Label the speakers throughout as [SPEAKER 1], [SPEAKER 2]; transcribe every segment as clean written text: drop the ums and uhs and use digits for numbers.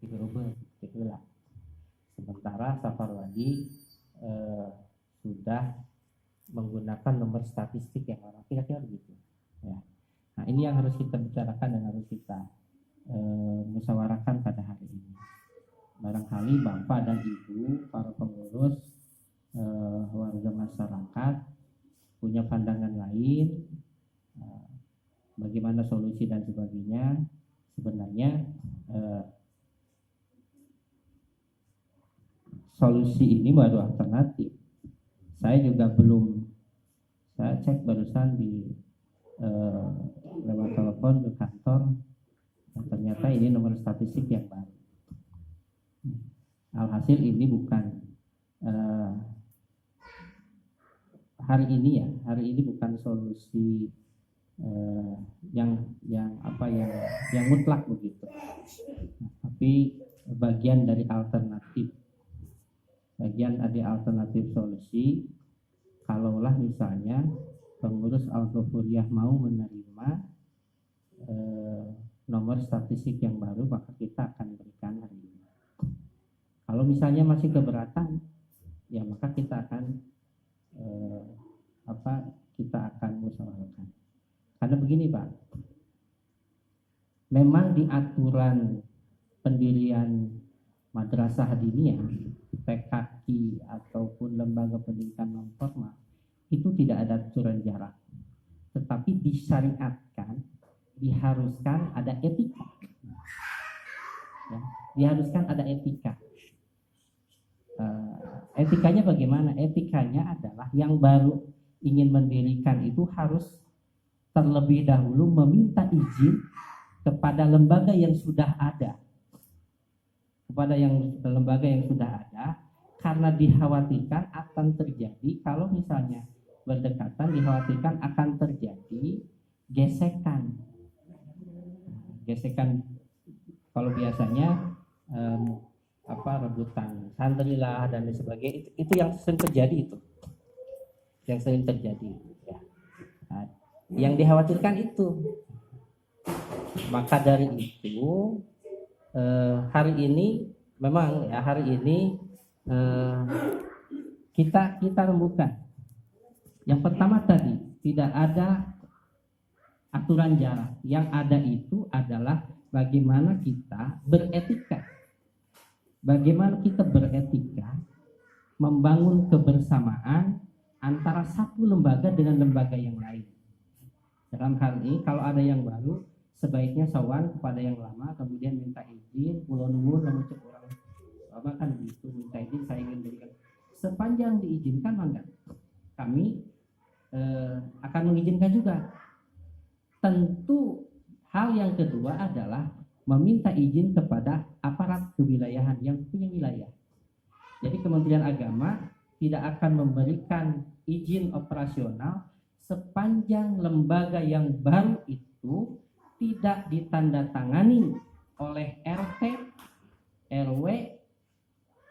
[SPEAKER 1] digerubah lah. Sementara Safarwadi sudah menggunakan nomor statistik yang orang kira-kira begitu. Ya. Nah ini yang harus kita bicarakan dan harus kita musyawarahkan pada hari ini. Barangkali Bapak dan Ibu, para pengurus, warga masyarakat punya pandangan lain, bagaimana solusi dan sebagainya. Sebenarnya solusi ini baru alternatif. Saya juga belum, saya cek barusan di lewat telepon ke kantor, ternyata ini nomor statistik yang baru. Alhasil ini bukan hari ini bukan solusi yang mutlak begitu, tapi bagian dari alternatif solusi. Kalaulah misalnya pengurus Al-Ghafuriyah mau menerima nomor statistik yang baru, maka kita akan berikan hari ini. Kalau misalnya masih keberatan, ya maka kita akan musyawarahkan. Karena begini Pak, memang di aturan pendirian madrasah diniyah, PKI ataupun lembaga pendidikan non formal itu tidak ada aturan jarak, tetapi disyariatkan, diharuskan ada etika. Ya, diharuskan ada etika. Etikanya bagaimana? Etikanya adalah yang baru ingin mendirikan itu harus terlebih dahulu meminta izin kepada lembaga yang sudah ada. Karena dikhawatirkan akan terjadi, kalau misalnya berdekatan, dikhawatirkan akan terjadi gesekan. Kalau biasanya rebutan santri lah dan sebagainya, itu yang sering terjadi ya. Nah, yang dikhawatirkan itu. Maka dari itu hari ini kita rembukan. Yang pertama tadi, tidak ada aturan jarak. Yang ada itu adalah bagaimana kita beretika. Bagaimana kita beretika membangun kebersamaan antara satu lembaga dengan lembaga yang lain. Dalam hal ini kalau ada yang baru, sebaiknya sowan kepada yang lama, kemudian minta izin, kula nuwun lamun cek urang apa kan gitu, minta izin saya ingin berikan. Sepanjang diizinkan mangga, kami akan mengizinkan juga. Tentu hal yang kedua adalah meminta izin kepada aparat kewilayahan yang punya wilayah. Jadi Kementerian Agama tidak akan memberikan izin operasional sepanjang lembaga yang baru itu tidak ditandatangani oleh RT, RW,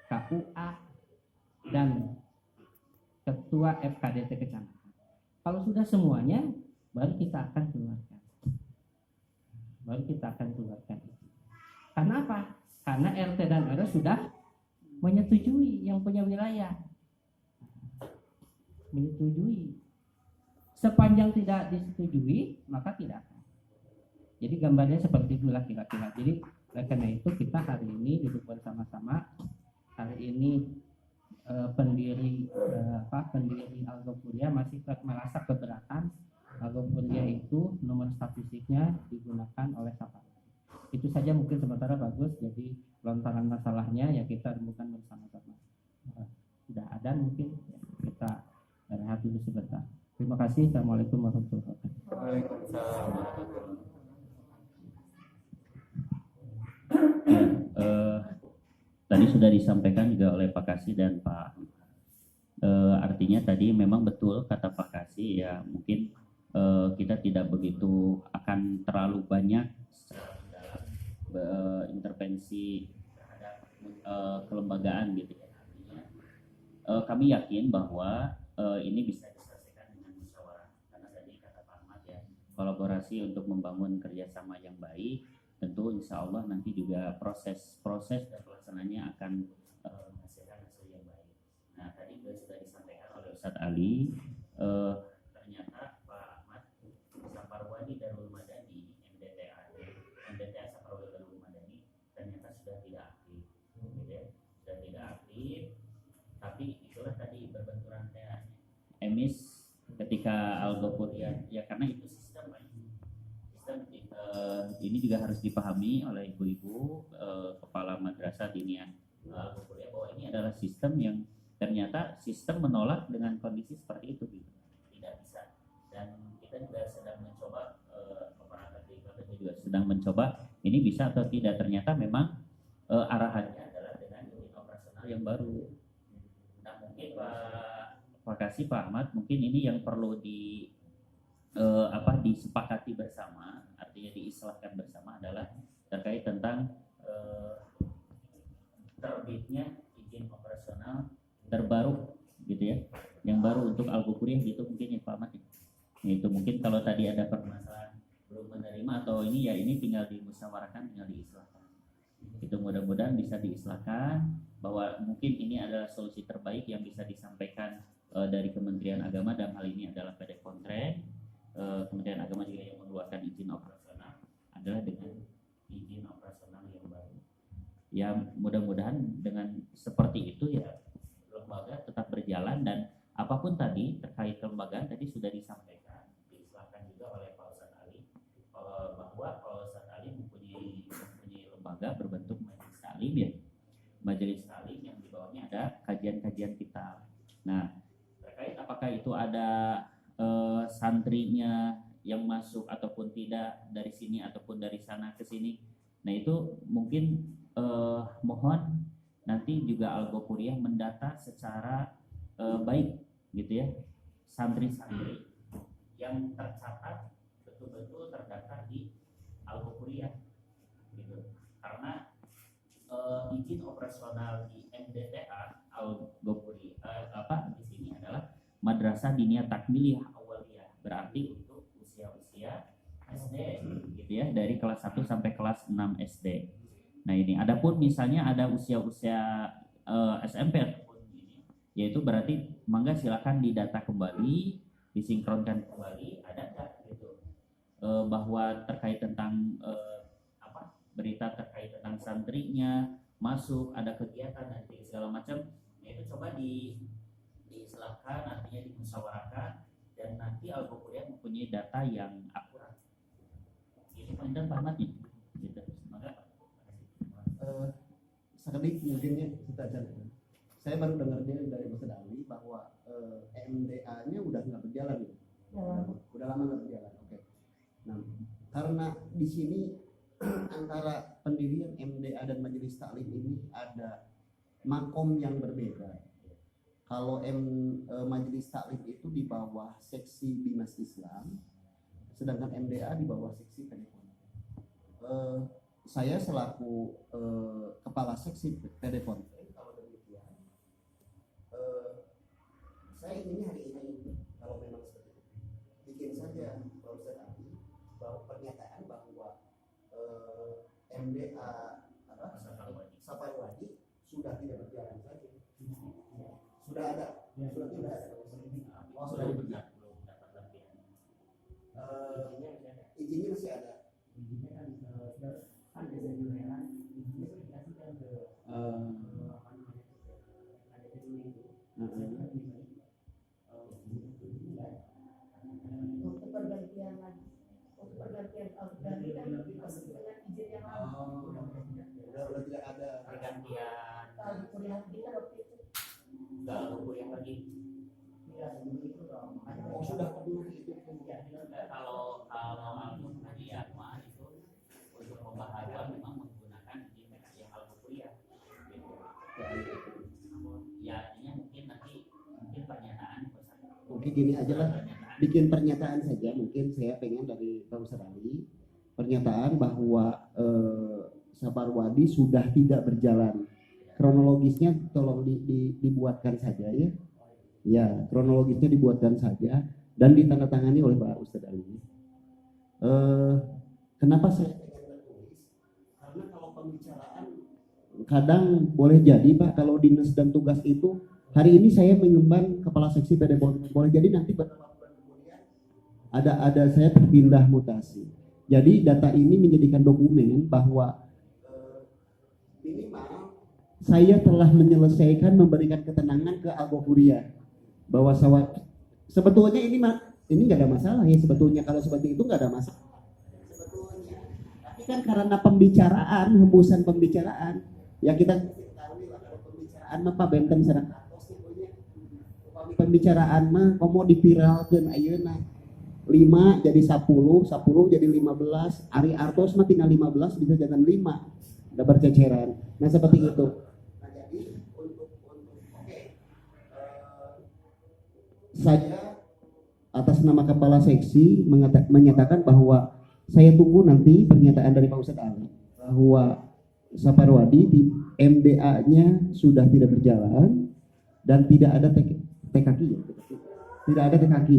[SPEAKER 1] KUA, dan Ketua FKDT Kecamatan. Kalau sudah semuanya, baru kita akan keluarkan. Karena apa? Karena RT dan RW sudah menyetujui yang punya wilayah. Sepanjang tidak disetujui, maka tidak akan. Jadi gambarnya seperti itulah kira-kira. Jadi karena itu kita hari ini duduk bersama-sama. Hari ini pendiri Al-Ghafuriyah masih merasa keberatan. Al-Ghafuriyah itu nomor statistiknya digunakan oleh Safarwadi. Itu saja mungkin sementara bagus. Jadi lontaran masalahnya ya kita rembukan bersama-sama. Sudah ada mungkin kita rehat dulu sebentar. Terima kasih. Assalamualaikum warahmatullahi wabarakatuh.
[SPEAKER 2] Waalaikumsalam.
[SPEAKER 3] Tadi sudah disampaikan juga oleh Pak Kasih dan Pak. Artinya tadi memang betul kata Pak Kasih ya, mungkin kita tidak begitu akan terlalu banyak intervensi kelembagaan gitu ya. Kami yakin bahwa ini bisa diselesaikan dengan musyawarah, karena tadi kata Pak Ahmad ya, kolaborasi untuk membangun kerjasama yang baik tentu insya Allah nanti juga proses dan pelaksananya akan menghasilkan hasil yang baik. Nah tadi sudah disampaikan oleh Ustadz Ali, ternyata Pak Ahmad Saparwadi Darul Madani MDTA Saparwadi Darul Madani ternyata sudah tidak aktif, gitu ya. Sudah tidak aktif, tapi itulah tadi berbenturan kayak emis ketika Al-Ghafur ya karena itu sistem ini juga harus dipahami oleh ibu-ibu kepala madrasah diniyah Al-Ghafur bahwa ini adalah sistem yang ternyata sistem menolak dengan kondisi seperti itu gitu. Tidak bisa, dan kita juga sedang mencoba operator di Klaten juga sedang mencoba ini bisa atau tidak. Ternyata memang arahannya adalah dengan unit operasional yang baru. Nah mungkin Pak Kasih, Pak Ahmad, mungkin ini yang perlu disepakati bersama, artinya diislahkan bersama adalah terkait tentang terbitnya izin operasional terbaru gitu ya, yang baru untuk Al-Ghafuriyah gitu mungkin ya Pak Ahmad. Itu mungkin kalau tadi ada permasalahan belum menerima atau ini ya ini tinggal dimusyawarahkan, tinggal diislahkan. Itu mudah-mudahan bisa diislahkan bahwa mungkin ini adalah solusi terbaik yang bisa disampaikan dari Kementerian Agama, dan hal ini adalah PD Kontren. Kementerian Agama juga yang mengeluarkan izin operasional adalah dengan izin operasional yang baru. Ya mudah-mudahan dengan seperti itu ya lembaga tetap berjalan, dan apapun tadi terkait kelembagaan tadi sudah disampaikan, diislahkan juga oleh Pak Ustadz Ali bahwa Pak Ustadz Ali mempunyai lembaga berbentuk majelis taklim ya, majelis taklim yang di bawahnya ada kajian-kajian kitab. Nah terkait apakah itu ada santrinya yang masuk ataupun tidak dari sini ataupun dari sana ke sini, nah itu mungkin mohon nanti juga Al-Ghafuriyah mendata secara baik gitu ya, santri-santri yang tercatat betul-betul terdaftar di Al-Ghafuriyah gitu, karena izin operasional di MDTA Al-Ghafuriyah di sini adalah Madrasah Diniyah Takmiliyah Awaliyah, berarti untuk usia-usia SD gitu ya, dari kelas 1 sampai kelas 6 SD. Nah ini adapun misalnya ada usia-usia SMP ataupun ini, yaitu berarti mangga silakan didata kembali, disinkronkan kembali, ada nggak gitu bahwa terkait tentang berita terkait tentang santrinya masuk, ada kegiatan dan segala macam. Nah itu coba diistilahkan, artinya dimusyawarahkan, dan nanti Al-Ghafuriyah mempunyai data yang akurat. Ini penting Pak Ahmad nih. Gitu. Maka
[SPEAKER 2] sekali mungkinnya kita ajarkan. Saya baru dengarnya dari Ustadz Ali bahwa MDA-nya udah nggak berjalan ya. Udah lama nggak berjalan. Oke. Nah, karena di sini antara pendirian MDA dan Majelis Taklim ini ada makom yang berbeda. Kalau Majelis Taklim itu di bawah seksi Bimas Islam, sedangkan MDA di bawah seksi Pedekon. Saya selaku kepala seksi PD Konten, kalau demikian, saya inginnya hari ini kalau memang seperti itu, bikin saja proses tadi bahwa pernyataan bahwa MDA Saparwadi sudah tidak berjalan saja, sudah ada, sudah tidak ada. Oh, sudah berjalan. Izinnya masih ada. Izinnya kan ada dari Juleran, izinnya dikasihkan ke ada dulu itu. Untuk pergantian lagi, untuk pergantian ganti kan masih dengan izin yang lama. Udah tidak ada pergantian. Kalau kuliah kita waktu itu nggak ada kuliah lagi. Iya sebelum itu dong. Oh sudah dulu itu ya. Kalau Al-Ghafuriyah itu untuk pembaharuan memang menggunakan izin yang Al-Ghafuriyah gitu. Ya artinya mungkin nanti pernyataan mungkin gini aja lah, bikin pernyataan saja. Mungkin saya pengen dari Pak Ustadz Ali pernyataan bahwa Saparwadi sudah tidak berjalan. Kronologisnya tolong dibuatkan saja ya. Ya, kronologisnya dibuatkan saja dan ditandatangani oleh Pak Ustadz Ali. Kenapa saya pengen menulis?
[SPEAKER 4] pembicaraan kadang boleh jadi Pak, kalau dinas dan tugas itu hari ini saya mengemban kepala seksi PD boleh jadi nanti beberapa bulan kemudian ada saya berpindah mutasi. Jadi data ini menjadikan dokumen bahwa minimal saya telah menyelesaikan memberikan ketenangan ke Algofuria bahwa sebetulnya ini nggak ada masalah ya, sebetulnya kalau seperti itu nggak ada masalah sebetulnya, tapi kan karena pembicaraan, hembusan pembicaraan ya kita tahu ada pembicaraan Pak Benteng serang pembicaraan mah komo dipiralkeun ayeuna 5 jadi 10 jadi 15, Ari Artos mah tina 15 bisa jangan 5 udah berceceran. Nah seperti itu. Nah jadi untuk saya atas nama kepala seksi menyatakan bahwa saya tunggu nanti pernyataan dari Pak Ustadz Ali bahwa Saparwadi di MDA-nya sudah tidak berjalan dan tidak ada TKQ ya, tidak ada TKQ.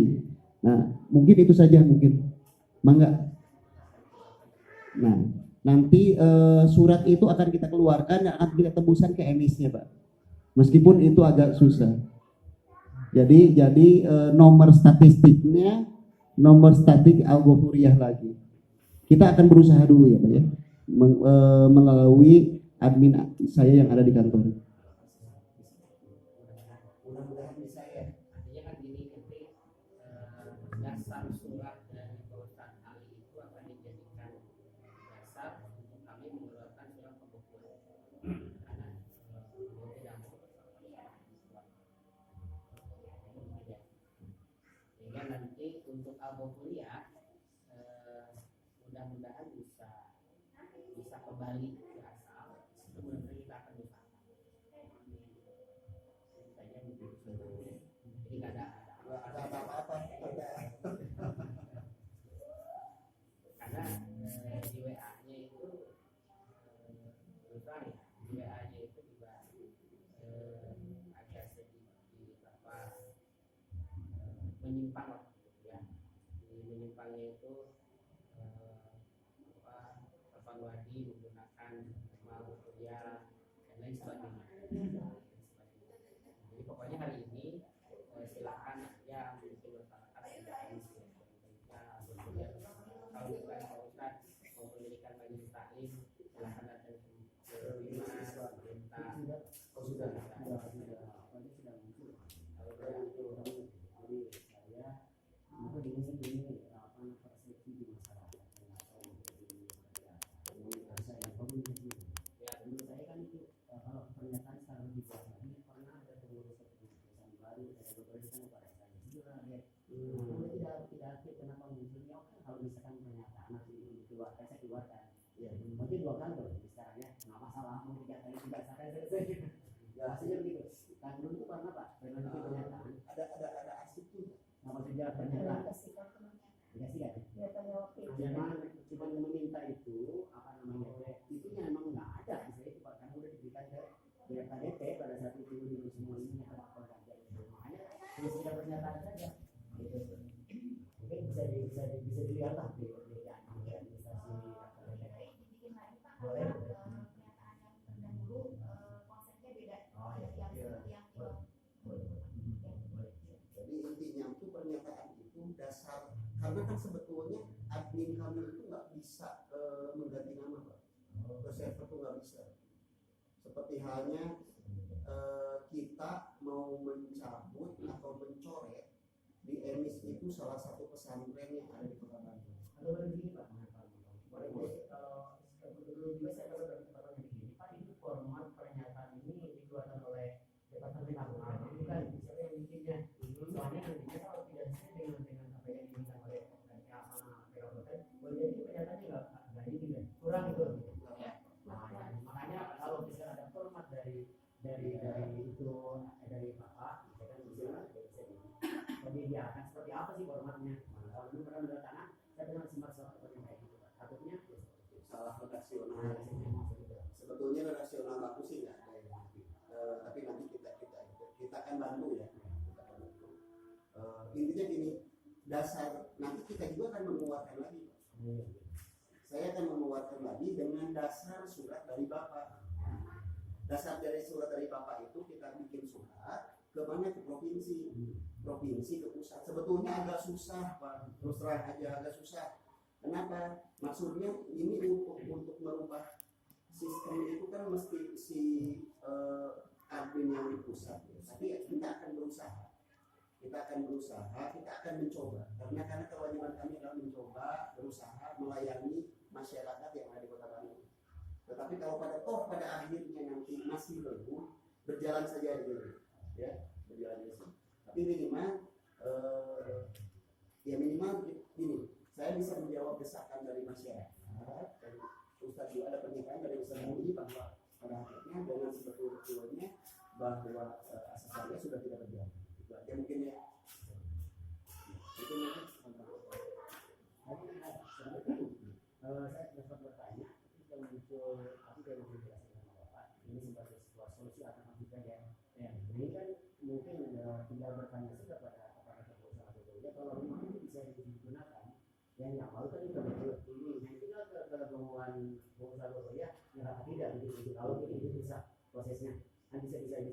[SPEAKER 4] Nah mungkin itu saja mungkin, mangga. Nah nanti surat itu akan kita keluarkan dan akan kita tembusan ke emisnya Pak, meskipun itu agak susah. Jadi nomor statistiknya nomor statik Algofuriah lagi. Kita akan berusaha dulu ya Pak ya, melalui admin saya yang ada di kantor.
[SPEAKER 1] Mudah-mudahan bisa ya. Artinya kan gini nanti dasar surat dari Pak Ustadz Ali itu akan dijadikan dasar untuk kami mengeluarkan surat pembekuan. Karena mau tidak mau sehingga nanti untuk Algofuriah mudah-mudahan bisa kembali ke asal. Kemudian kita akan usahakan. Jadi nggak ada apa-apa. Karena di WA-nya itu terus terang ya, di WA-nya itu juga agak sedikit menyimpang lah ya. Di menyimpangnya itu Wadi menggunakan nama kuliah dan lain sebagainya. Jadi pokoknya hari ini silakan aja mungkin masyarakat kalau bukan Pak Ustadz mau mendirikan majelis taklim silakan datang ke Bima pemerintah. Sudah
[SPEAKER 4] mungkin 2 kali kalau bicaranya nggak masalah, mau 3 kali tidak sampai selesai. Ya hasilnya begitu. Kan dulu itu karena Pak, karena itu pernyataan ada arsipnya. Nama saja pernyataan. Dikasih kan? Cuma meminta itu apa namanya? Itunya memang nggak ada. Misalnya itu Pak, karena udah diberikan ke DPD pada saat itu di semua ini ada pergantian itu. Makanya hanya sekedar pernyataan saja. Gitu. Mungkin bisa dilihat lah di administrasi. Boleh. Jadi intinya itu pernyataan itu dasar, karena kan sebetulnya admin kami itu nggak bisa mengganti nama Pak, ke server itu nggak bisa. Seperti halnya kita mau mencabut atau mencoret di emis itu salah satu pesantren yang ada di Kota Bandung. Ada begini Pak, kalau dulu juga saya baru dapat begini Pak, ini format pernyataan ini dikeluarkan oleh Departemen Agama, bukan misalnya yang bikinnya. Soalnya nantinya kalau tidak sesuai dengan apa yang diinginkan oleh PKP, boleh jadi pernyataannya nggak ini kurang itu. Makanya kalau misalnya ada format dari itu dari Bapak, kita kan bisa menyediakan seperti apa sih formatnya. Kalau dulu pernah mendatangan, saya pernah simak soal kayak gitu. Takutnya salah redaksional. Sebetulnya redaksional bagus sih nggak ada ya. Tapi nanti kita akan bantu ya. Intinya gini, dasar nanti kita juga akan mengeluarkan lagi. saya akan mengeluarkan lagi dengan dasar surat dari Bapak. Dasar dari surat dari Bapak itu kita bikin surat ke mana, ke provinsi, provinsi ke pusat. Sebetulnya agak susah Pak, terus terang aja agak susah. Kenapa? Maksudnya ini untuk merubah sistem itu kan mesti si admin yang di pusat. Tapi kita akan berusaha, kita akan mencoba. Karena kewajiban kami adalah mencoba, berusaha melayani masyarakat yang ada di Kota Bandung. Tetapi kalau pada akhirnya nanti masih belum, berjalan saja dulu, ya, berjalan saja. Tapi minimal gini, saya bisa menjawab desakan dari masyarakat. Dan Ustaz juga ada pernyataan dari Ustaz Mui bahwa pada akhirnya dengan sebetul-betulnya bahwa asasannya sudah tidak berjalan. Itu aja mungkin ya. Itu mungkin. Saya sempat bertanya, ketika muncul, aku tidak mau menjelaskan sama Bapak, ini sebagai sebuah solusi alternatif saja. Ya, ini kan mungkin tinggal bertanya saja pada pengusaha atau kalau memang itu bisa digunakan, yang mau kan juga betul. Tinggal ke pengusaha ya, nyerah tidak begitu. Kalau ini bisa prosesnya, kan bisa jadi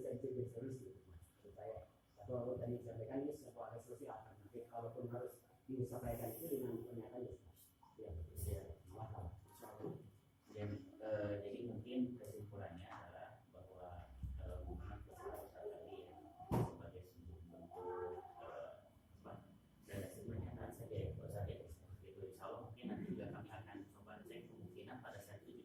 [SPEAKER 4] solusi. Saya atau tadi disampaikan ini